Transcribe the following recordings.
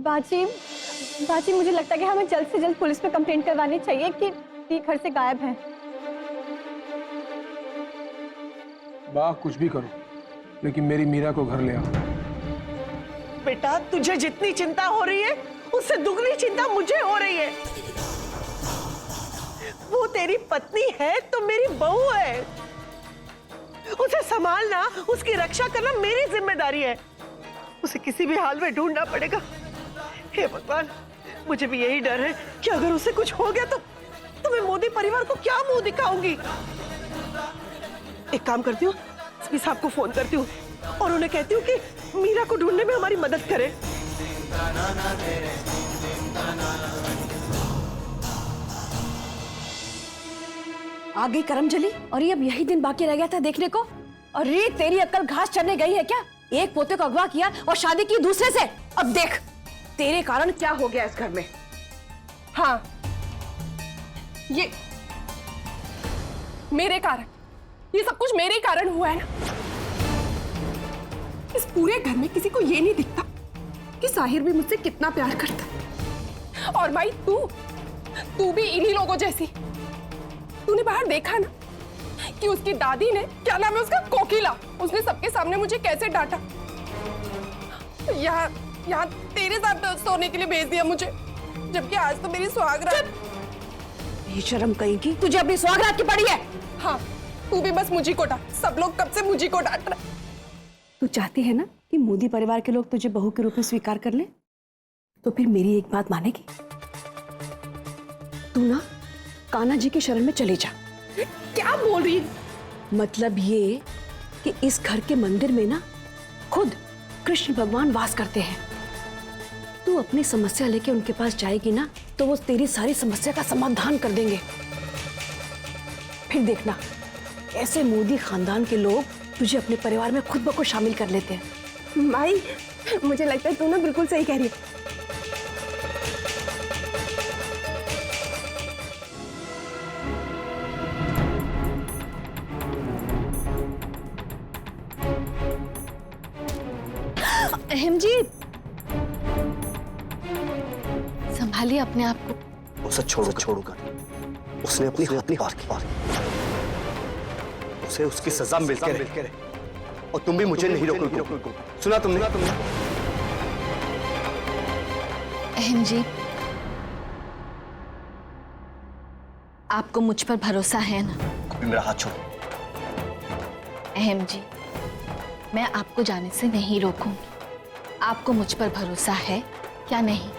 बाजी बाजी मुझे लगता है कि हमें जल्द से जल्द पुलिस में कंप्लेंट करवानी चाहिए कि दी घर से गायब है। बा कुछ भी करो, लेकिन मेरी मीरा को घर ले आओ। बेटा, तुझे जितनी चिंता हो रही है उससे दुगनी चिंता मुझे हो रही है। वो तेरी पत्नी है तो मेरी बहू है। उसे संभालना, उसकी रक्षा करना मेरी जिम्मेदारी है। उसे किसी भी हाल में ढूंढना पड़ेगा। हे भगवान, मुझे भी यही डर है कि अगर उसे कुछ हो गया तो मैं मोदी परिवार को क्या मुंह दिखाऊंगी। एक काम करती हूँ, एसपी साहब को फोन करती हूँ और उन्हें कहती हूँ कि मीरा को ढूंढने में हमारी मदद करें। आ गई करमजली, और ये अब यही दिन बाकी रह गया था देखने को। और ये तेरी अक्ल घास चरने गई है क्या? एक पोते को अगवा किया और शादी की दूसरे से। अब देख तेरे कारण क्या हो गया इस घर में। हाँ, ये मेरे कारण, ये सब कुछ मेरे कारण हुआ है ना। इस पूरे घर में किसी को ये नहीं दिखता कि साहिर भी मुझसे कितना प्यार करता है। और भाई तू भी इन्हीं लोगों जैसी। तूने बाहर देखा ना कि उसकी दादी ने, क्या नाम है उसका, कोकिला, उसने सबके सामने मुझे कैसे डांटा। यहाँ तेरे साथ सोने के लिए भेज दिया मुझे, जबकि आज तो मेरी सुहागरात। बेशरम कहेगी, तुझे अपनी सुहागरात की पड़ी है। हाँ, तू भी बस मुझी को डांट। सब लोग कब से मुझी को डांट रहे। तू चाहती है ना कि मोदी परिवार के लोग तुझे बहू के रूप में स्वीकार कर ले? तो फिर मेरी एक बात मानेगी? तू ना कान्हा जी की शरण में चली जा। क्या बोल रही है? मतलब ये कि इस घर के मंदिर में ना खुद कृष्ण भगवान वास करते हैं। तू अपनी समस्या लेके उनके पास जाएगी ना तो वो तेरी सारी समस्या का समाधान कर देंगे। फिर देखना ऐसे मोदी खानदान के लोग तुझे अपने परिवार में खुद ब खुद शामिल कर लेते हैं। माई, मुझे लगता है तू ना बिल्कुल सही कह रही है। अहम जी, संभालिए अपने आप को। उसे छोड़ूंगा। उसने अपनी पार की। उसे उसकी सजा मिलके रहे। और तुम भी मुझे नहीं रोकोगे। सुना तुमने? अहम जी, आपको मुझ पर भरोसा है ना? अभी मेरा हाथ छोड़ो। अहम जी, मैं आपको जाने से नहीं रोकूंगी। आपको मुझ पर भरोसा है क्या नहीं?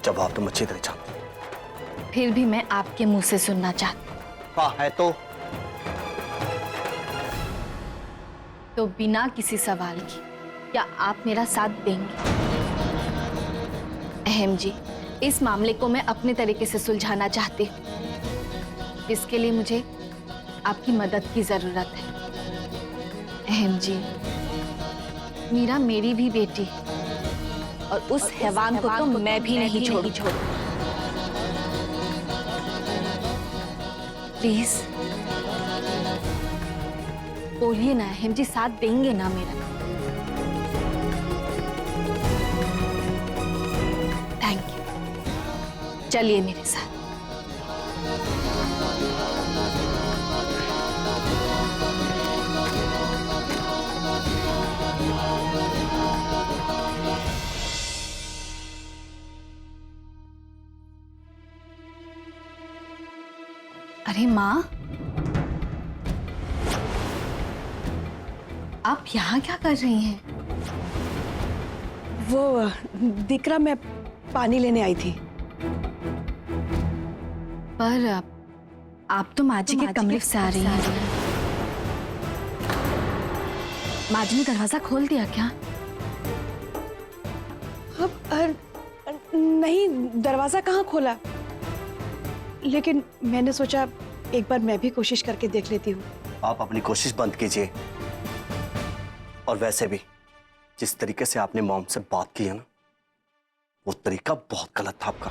जवाब तुम अच्छी तरह जानती हो। फिर भी मैं आपके मुंह से सुनना चाहती हूँ। हाँ है तो बिना किसी सवाल की क्या आप मेरा साथ देंगे? अहम जी, इस मामले को मैं अपने तरीके से सुलझाना चाहती हूँ। इसके लिए मुझे आपकी मदद की जरूरत है। अहम जी, मीरा मेरी भी बेटी है और उस हैवान को तो मैं भी नहीं छोड़ूं। प्लीज बोलिए ना अहम जी, साथ देंगे ना मेरा? थैंक यू, चलिए मेरे साथ। अरे माँ, आप यहाँ क्या कर रही हैं? वो दिकरा, मैं पानी लेने आई थी। पर आप तो माँ जी के कमरे से आ रही हैं। माँ जी ने दरवाजा खोल दिया क्या? नहीं, दरवाजा कहाँ खोला, लेकिन मैंने सोचा एक बार मैं भी कोशिश करके देख लेती हूँ। आप अपनी कोशिश बंद कीजिए। और वैसे भी जिस तरीके से आपने मॉम से बात की है ना, वो तरीका बहुत गलत था आपका।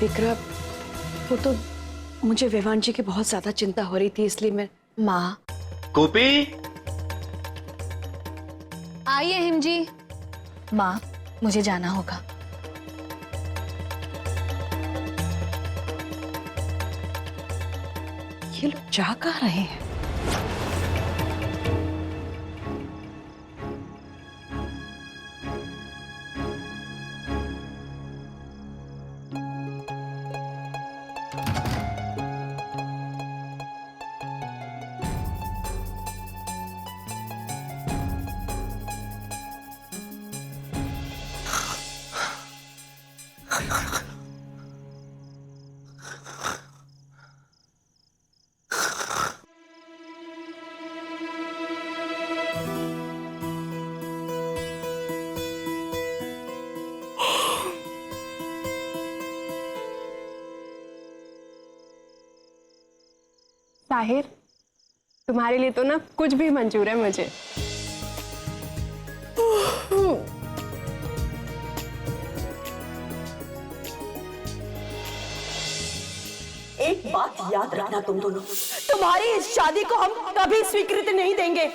विक्रम, वो तो मुझे विवान जी की बहुत ज्यादा चिंता हो रही थी, इसलिए मैं माँ। गोपी, आइए अहम जी। माँ, मुझे जाना होगा। ये लोग जा कहाँ रहे हैं? साहिर, तुम्हारे लिए तो ना कुछ भी मंजूर है मुझे। एक बात याद रखना तुम दोनों, तुम्हारी इस शादी को हम कभी स्वीकृति नहीं देंगे।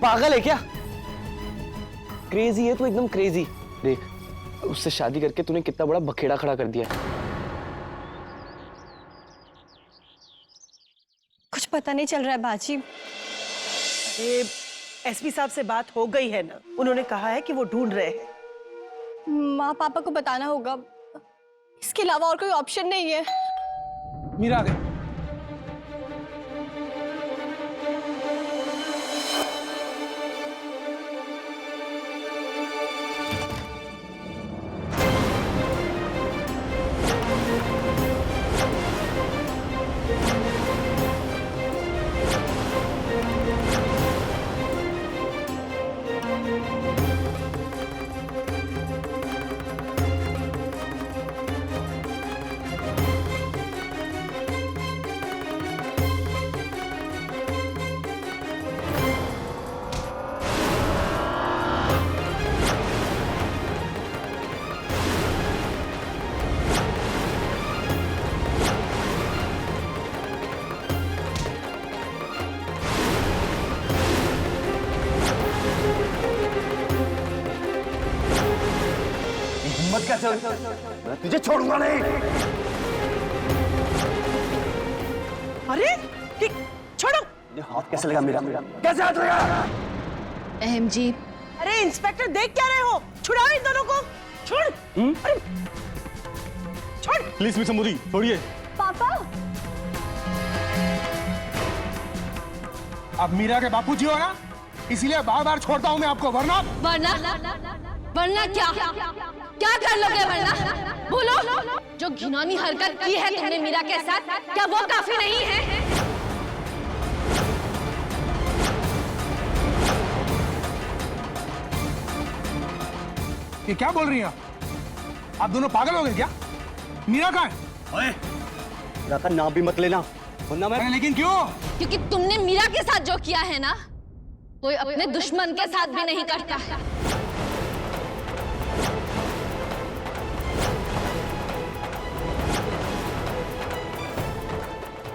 पागल है क्या? क्रेजी है तू, एकदम क्रेजी। देख, उससे शादी करके तूने कितना बड़ा बखेड़ा खड़ा कर दिया। कुछ पता नहीं चल रहा है बाजी। ये एसपी साहब से बात हो गई है ना, उन्होंने कहा है कि वो ढूंढ रहे हैं। माँ पापा को बताना होगा, इसके अलावा और कोई ऑप्शन नहीं है। मीरा आ गई। हिम्मत कैसे हुई? मैं तुझे छोड़ूंगा नहीं। अरे छोड़ो। ये हाथ कैसे लगा मेरा? कैसे हाथ लगा? अहम जी, अरे इंस्पेक्टर, देख क्या रहे हो? छुड़ाओ इन दोनों को। छोड़। अरे छोड़। प्लीज मिस अमूरी, छोड़िए। पापा, आप मीरा के बापूजी हो ना, इसीलिए बार बार छोड़ता हूं मैं आपको, वरना वरना क्या कर लोगे? वरना बोलो। जो घिनौनी हरकत की है तुमने मीरा के साथ, क्या वो काफी नहीं है? ये क्या बोल रही हैं आप दोनों पागल हो गए क्या? मीरा कहाँ है? ओए, मीरा का नाम भी मत लेना, वरना मैं। अरे लेकिन क्यों? क्योंकि तुमने मीरा के साथ जो किया है ना, कोई अपने दुश्मन के साथ भी नहीं करता।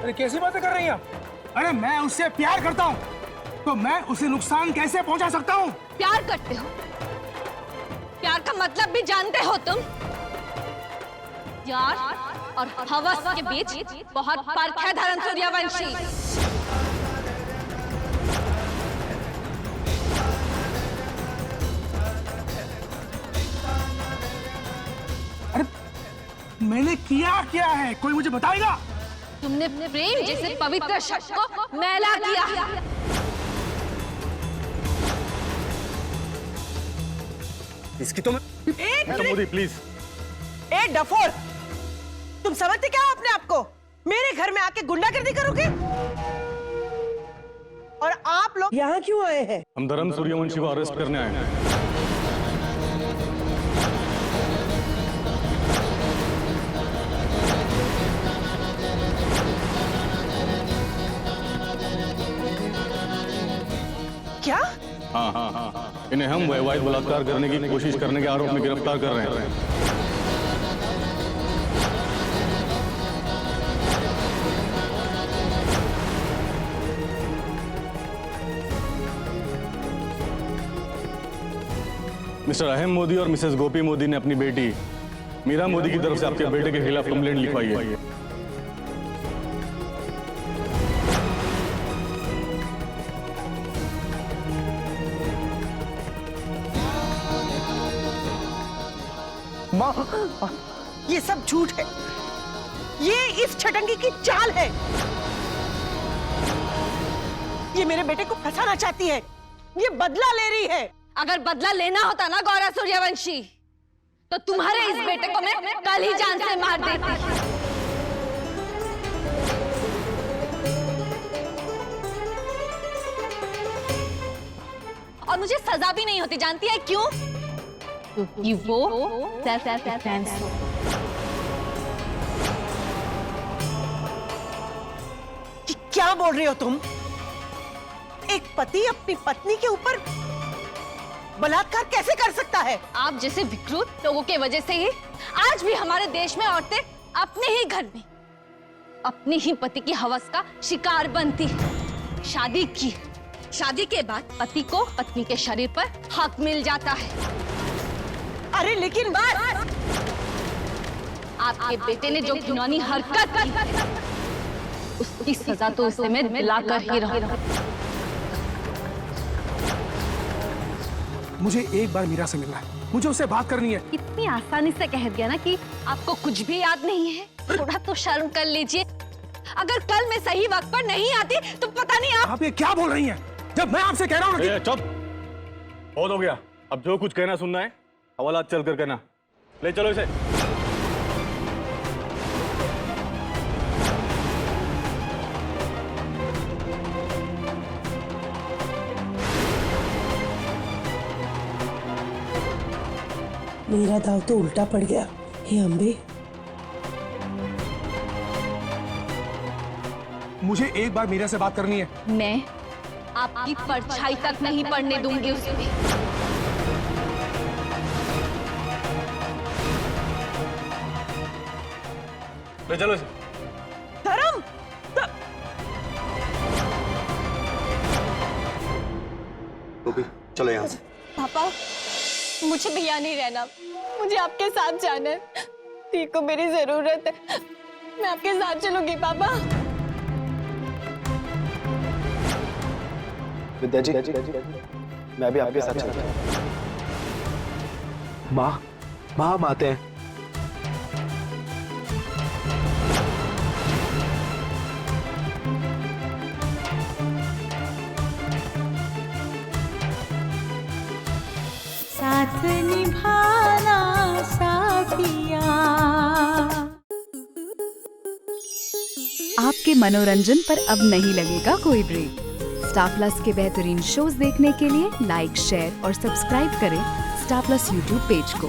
अरे कैसी बातें कर रही हैं आप? अरे मैं उससे प्यार करता हूँ, तो मैं उसे नुकसान कैसे पहुंचा सकता हूँ? प्यार करते हो? प्यार का मतलब भी जानते हो तुम? प्यार और हवस के बीच बहुत फर्क है धर्म सूर्यवंशी। अरे मैंने किया क्या है, कोई मुझे बताएगा? तुमने प्रेम जैसे पवित्र शब्द को मैला किया। इसकी तो मैं। मोदी प्लीज। ए डफोर, तुम समझते क्या हो अपने आप को? मेरे घर में आके गुंडागर्दी करोगे? और आप लोग यहाँ क्यों आए हैं? हम धर्म सूर्यवंशी को अरेस्ट करने आए हैं। क्या? हाँ, इन्हें हम वैवाहिक बलात्कार करने की कोशिश करने के आरोप में गिरफ्तार कर रहे हैं। मिस्टर अहम मोदी और मिसेस गोपी मोदी ने अपनी बेटी मीरा मोदी की तरफ से आपके बेटे के खिलाफ कंप्लेंट लिखवाई है। माँ, ये सब झूठ है। ये इस छटंगी की चाल है। ये मेरे बेटे को फंसाना चाहती है। ये बदला ले रही है। अगर बदला लेना होता ना गौरा सूर्यवंशी, तो तुम्हारे इस बेटे को मैं कल ही जान से मार देती। और मुझे सजा भी नहीं होती, जानती है क्यों? क्योंकि वो सेल्फ डिफेंस है। क्या बोल रही हो तुम? एक पति अपनी पत्नी के ऊपर बलात्कार कैसे कर सकता है? आप जैसे विकृत लोगों की वजह से ही आज भी हमारे देश में औरतें अपने ही घर में अपने ही पति की हवस का शिकार बनती है। शादी के बाद पति को पत्नी के शरीर पर हक मिल जाता है। अरे लेकिन बस! आपके बेटे ने जो घिनौनी हरकत की, उसकी सजा तो उसे मैं दिलाकर ही रहूंगा। मुझे एक बार मीरा से मिलना है, मुझे उससे बात करनी है। इतनी आसानी से कह दिया ना कि आपको कुछ भी याद नहीं है। थोड़ा तो शर्म कर लीजिए। अगर कल मैं सही वक्त पर नहीं आती तो पता नहीं आप ये क्या बोल रही हैं? जब मैं आपसे कह रहा हूँ ना कि... चुप, बहुत हो गया। अब जो कुछ कहना सुनना है हवालात चल कर कहना। ले चलो इसे। मेरा दाव तो उल्टा पड़ गया। हे अम्बे, मुझे एक बार मीरा से बात करनी है। मैं आपकी परछाई तक नहीं पड़ने दूंगी उसे। ले चलो इसे। धर्म, गोपी चलो यहाँ से। पापा, मुझे भैया नहीं रहना, मुझे आपके साथ जाना है। दी को मेरी जरूरत है, मैं आपके साथ चलूंगी पापा। विद्या जी, मैं भी आपके साथ चलता हूँ। माँ, हम आते हैं। साथ निभाना साथिया। आपके मनोरंजन पर अब नहीं लगेगा कोई ब्रेक। स्टार प्लस के बेहतरीन शोज देखने के लिए लाइक, शेयर और सब्सक्राइब करें स्टार प्लस यूट्यूब पेज को।